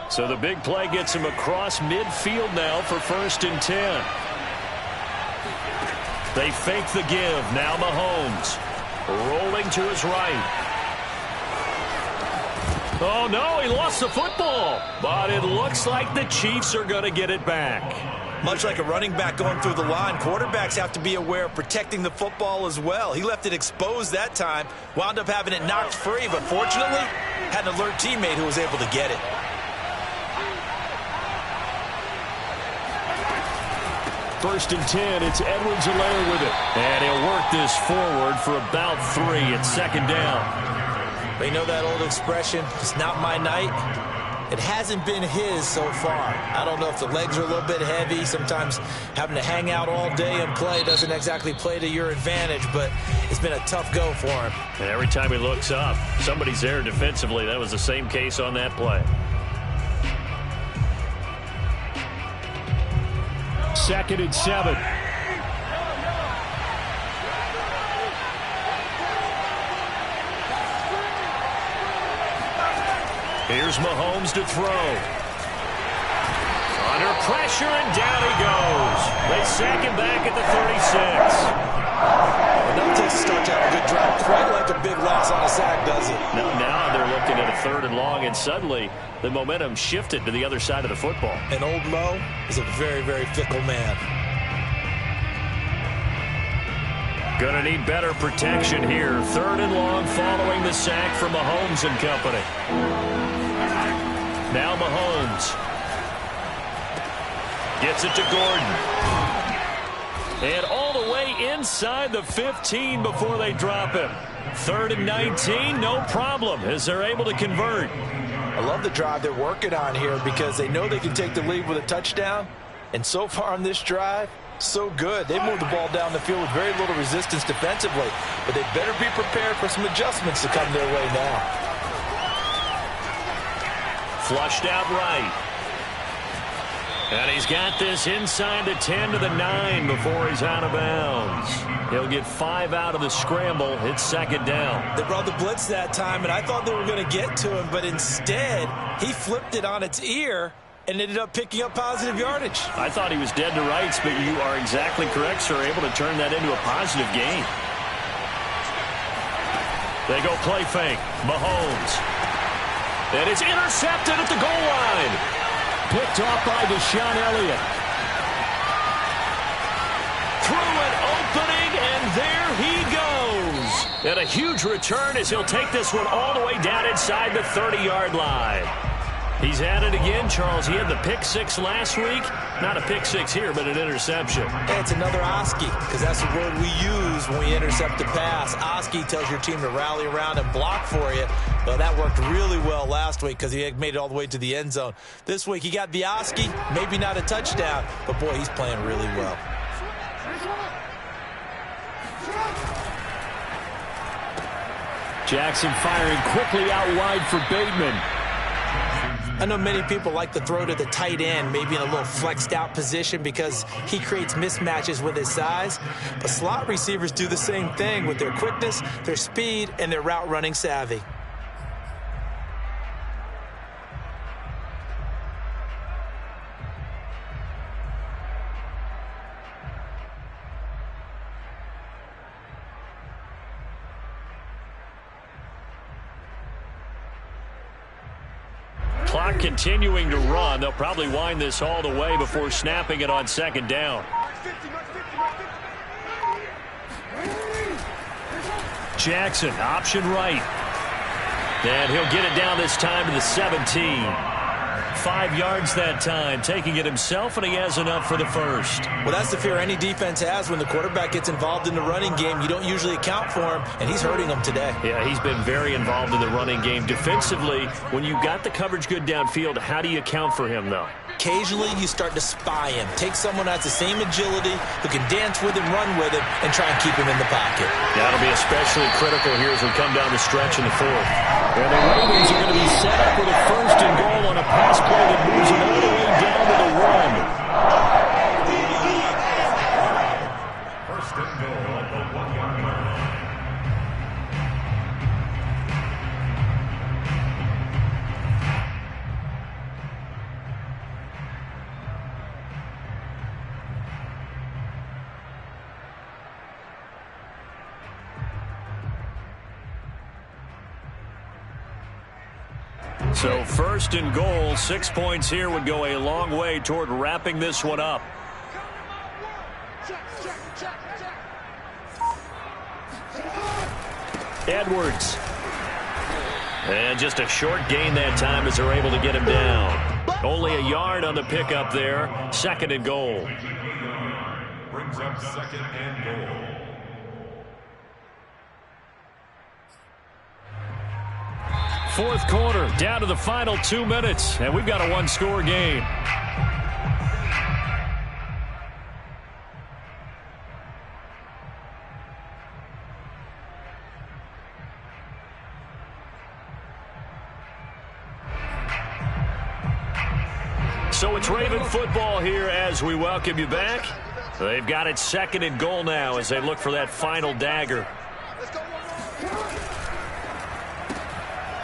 So the big play gets him across midfield now for first and 10. They fake the give. Now Mahomes rolling to his right. Oh, no, he lost the football. But it looks like the Chiefs are going to get it back. Much like a running back going through the line, quarterbacks have to be aware of protecting the football as well. He left it exposed that time, wound up having it knocked free, but fortunately had an alert teammate who was able to get it. First and 10, it's Edwards-Helaire with it. And he'll work this forward for about 3 at second down. They know that old expression, it's not my night. It hasn't been his so far. I don't know if the legs are a little bit heavy. Sometimes having to hang out all day and play doesn't exactly play to your advantage, but it's been a tough go for him. And every time he looks up, somebody's there defensively. That was the same case on that play. Second and 7. Here's Mahomes to throw. Under pressure, and down he goes. They sack him back at the 36. Enough to start to have a good drive. Quite like a big loss on a sack, does it? Now they're looking at a third and long, and suddenly the momentum shifted to the other side of the football. And old Mo is a very, very fickle man. Gonna need better protection here. Third and long following the sack from Mahomes and company. Now Mahomes gets it to Gordon. And all the way inside the 15 before they drop him. Third and 19, no problem, as they're able to convert. I love the drive they're working on here because they know they can take the lead with a touchdown. And so far on this drive, so good. They moved the ball down the field with very little resistance defensively, but they better be prepared for some adjustments to come their way now. Flushed out right. And he's got this inside the 10 to the 9 before he's out of bounds. He'll get 5 out of the scramble. It's second down. They brought the blitz that time, and I thought they were going to get to him, but instead he flipped it on its ear and ended up picking up positive yardage. I thought he was dead to rights, but you are exactly correct, sir. Able to turn that into a positive gain. They go play fake. Mahomes. And it's intercepted at the goal line. Picked off by Deshaun Elliott. Through an opening, and there he goes. And a huge return as he'll take this one all the way down inside the 30-yard line. He's at it again, Charles. He had the pick 6 last week. Not a pick 6 here, but an interception. Yeah, it's another Oski, because that's the word we use when we intercept a pass. Oski tells your team to rally around and block for you. Well, that worked really well last week because he had made it all the way to the end zone. This week he got the Oski, maybe not a touchdown, but boy, he's playing really well. Jackson firing quickly out wide for Bateman. I know many people like to throw to the tight end, maybe in a little flexed out position because he creates mismatches with his size. But slot receivers do the same thing with their quickness, their speed, and their route running savvy. Clock continuing to run. They'll probably wind this all the way before snapping it on second down. Jackson, option right. And he'll get it down this time to the 17. 5 yards that time, taking it himself, and he has enough for the first. Well, that's the fear any defense has when the quarterback gets involved in the running game. You don't usually account for him, and he's hurting them today. Yeah, he's been very involved in the running game. Defensively, when you got the coverage good downfield, how do you account for him, though? Occasionally, you start to spy him. Take someone who has the same agility, who can dance with him, run with him, and try and keep him in the pocket. That'll be especially critical here as we come down the stretch in the fourth. And the Ravens are going to be set up with a first and goal on a pass play that moves them all the way down to the 1. First and goal at the 1-yard line. So first and goal, 6 points here would go a long way toward wrapping this one up. Edwards. And just a short gain that time as they're able to get him down. Only a yard on the pickup there. Second and goal. Brings up second and goal. Fourth quarter, down to the final 2 minutes, and we've got a one-score game. So it's Raven football here as we welcome you back. They've got it second and goal now as they look for that final dagger.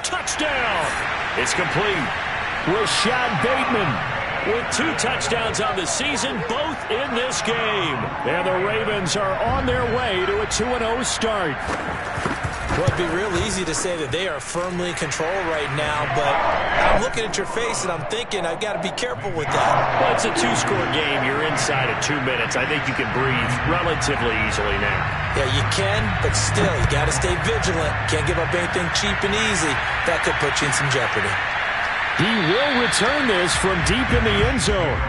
Touchdown! It's complete. Rashad Bateman with 2 touchdowns on the season, both in this game. And the Ravens are on their way to a 2-0 start. Well, it'd be real easy to say that they are firmly in control right now, but I'm looking at your face and I'm thinking I've got to be careful with that. Well, it's a 2-score game. You're inside of 2 minutes. I think you can breathe relatively easily now. Yeah, you can, but still, you got to stay vigilant. Can't give up anything cheap and easy. That could put you in some jeopardy. He will return this from deep in the end zone.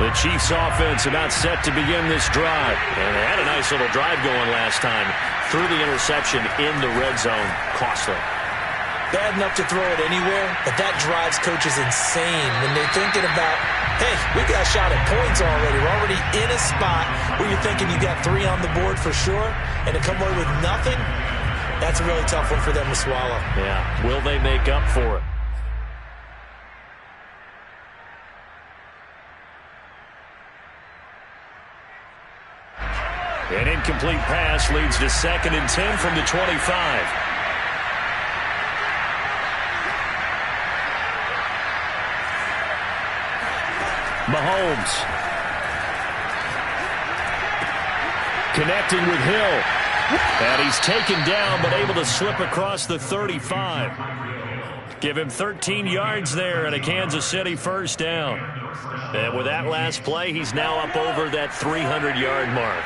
The Chiefs offense about set to begin this drive. And they had a nice little drive going last time. Through the interception in the red zone. Costly. Bad enough to throw it anywhere, but that drives coaches insane when they're thinking about, hey, we got a shot at points already. We're already in a spot where you're thinking you got 3 on the board for sure, and to come away with nothing, that's a really tough one for them to swallow. Yeah, will they make up for it? An incomplete pass leads to 2nd and 10 from the 25. Mahomes. Connecting with Hill. And he's taken down, but able to slip across the 35. Give him 13 yards there and a Kansas City first down. And with that last play, he's now up over that 300-yard mark.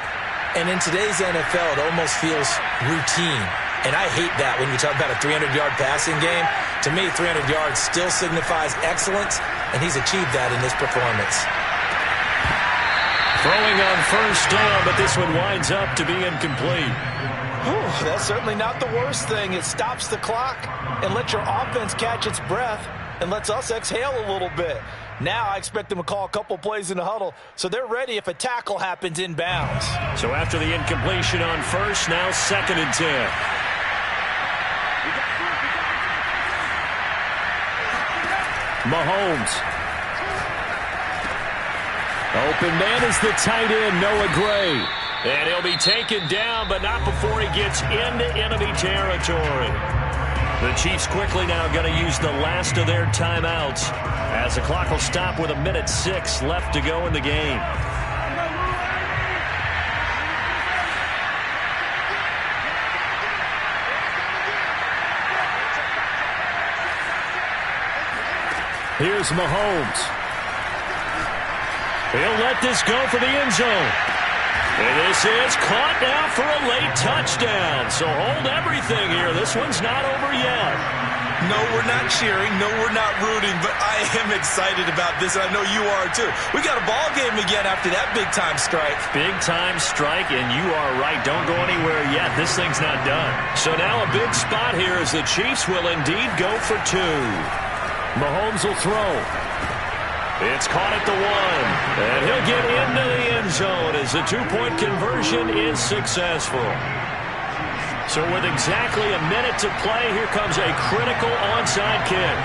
And in today's NFL, it almost feels routine. And I hate that when you talk about a 300-yard passing game. To me, 300 yards still signifies excellence, and he's achieved that in this performance. Throwing on first down, but this one winds up to be incomplete. Whew, that's certainly not the worst thing. It stops the clock and lets your offense catch its breath and lets us exhale a little bit. Now I expect them to call a couple plays in the huddle, so they're ready if a tackle happens inbounds. So after the incompletion on first, now 2nd and 10. Mahomes. Open man is the tight end, Noah Gray. And he'll be taken down, but not before he gets into enemy territory. The Chiefs quickly now going to use the last of their timeouts as the clock will stop with 1:06 left to go in the game. Here's Mahomes. He'll let this go for the end zone. And this is caught now for a late touchdown. So hold everything here. This one's not over yet. No, we're not cheering. No, we're not rooting. But I am excited about this. I know you are, too. We got a ball game again after that big-time strike. Big-time strike, and you are right. Don't go anywhere yet. This thing's not done. So now a big spot here as the Chiefs will indeed go for 2. Mahomes will throw. It's caught at the 1, and he'll get into the end zone as the 2-point conversion is successful. So with exactly a minute to play, here comes a critical onside kick.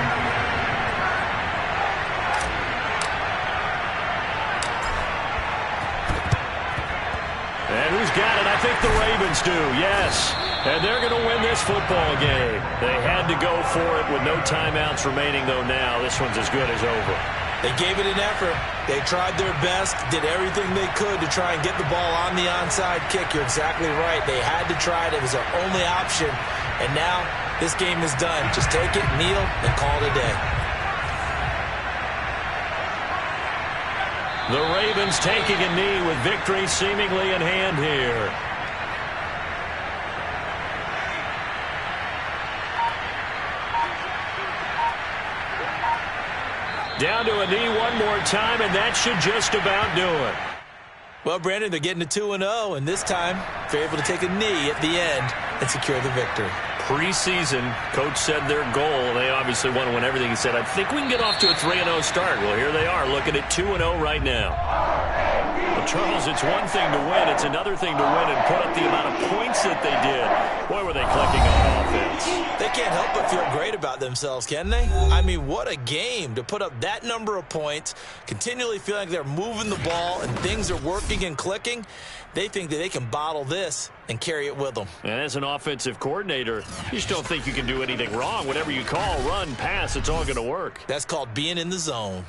And who's got it? I think the Ravens do, yes. And they're going to win this football game. They had to go for it with no timeouts remaining, though now this one's as good as over. They gave it an effort. They tried their best, did everything they could to try and get the ball on the onside kick. You're exactly right. They had to try it. It was their only option. And now this game is done. Just take it, kneel, and call it a day. The Ravens taking a knee with victory seemingly in hand here. Down to a knee one more time, and that should just about do it. Well, Brandon, they're getting to 2-0, and this time they're able to take a knee at the end and secure the victory. Preseason, coach said their goal, they obviously want to win everything. He said, I think we can get off to a 3-0 start. Well, here they are looking at 2-0 right now. Well, Charles, it's one thing to win. It's another thing to win and put up the amount of points that they did. Boy, were they clicking on offense. They can't help but feel great about themselves, can they? I mean, what a game to put up that number of points, continually feeling like they're moving the ball and things are working and clicking. They think that they can bottle this and carry it with them. And as an offensive coordinator, you just don't think you can do anything wrong. Whatever you call, run, pass, it's all going to work. That's called being in the zone.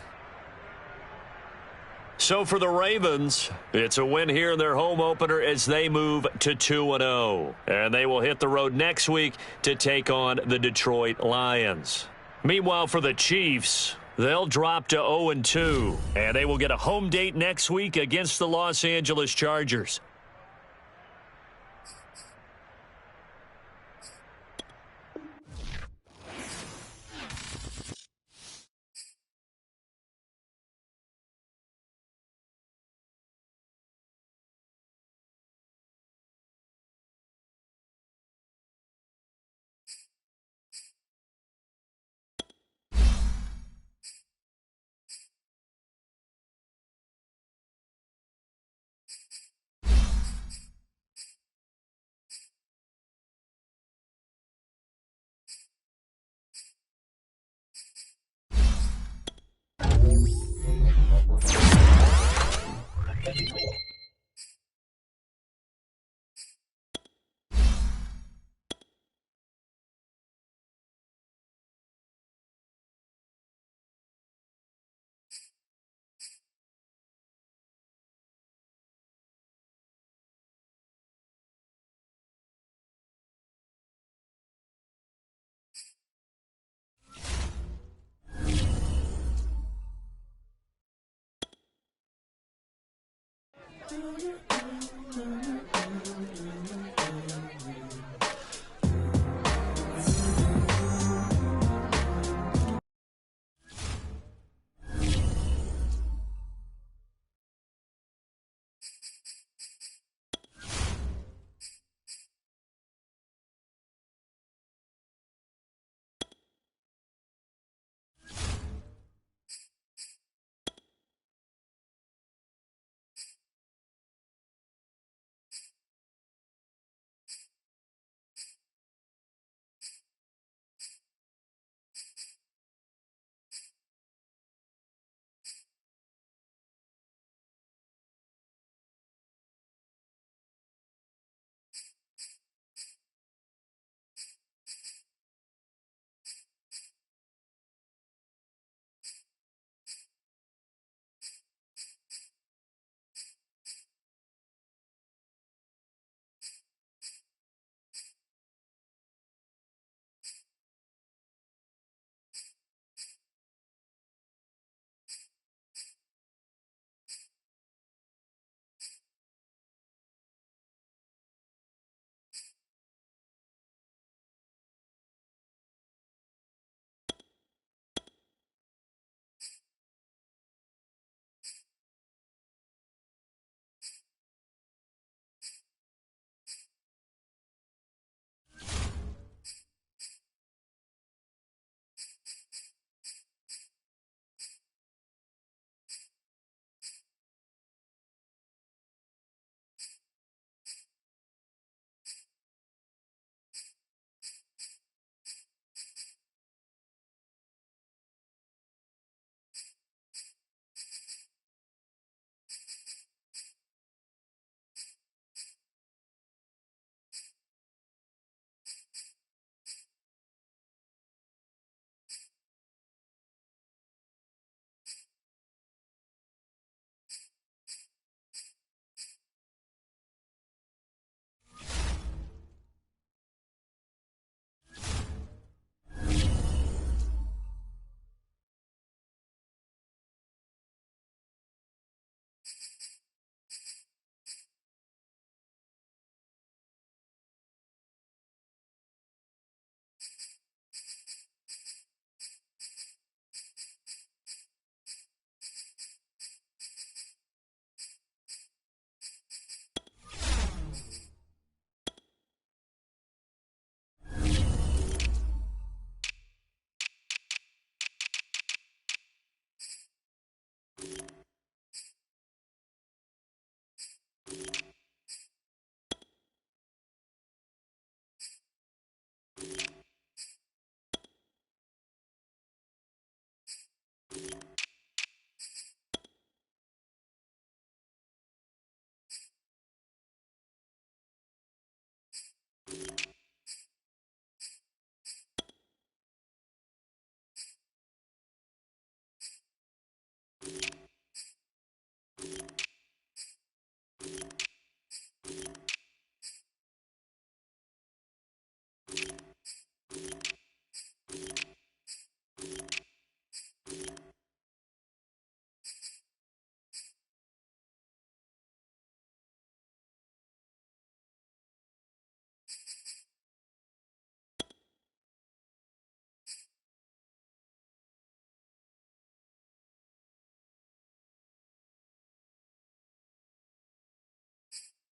So for the Ravens, it's a win here in their home opener as they move to 2-0. And they will hit the road next week to take on the Detroit Lions. Meanwhile, for the Chiefs, they'll drop to 0-2. And they will get a home date next week against the Los Angeles Chargers.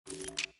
You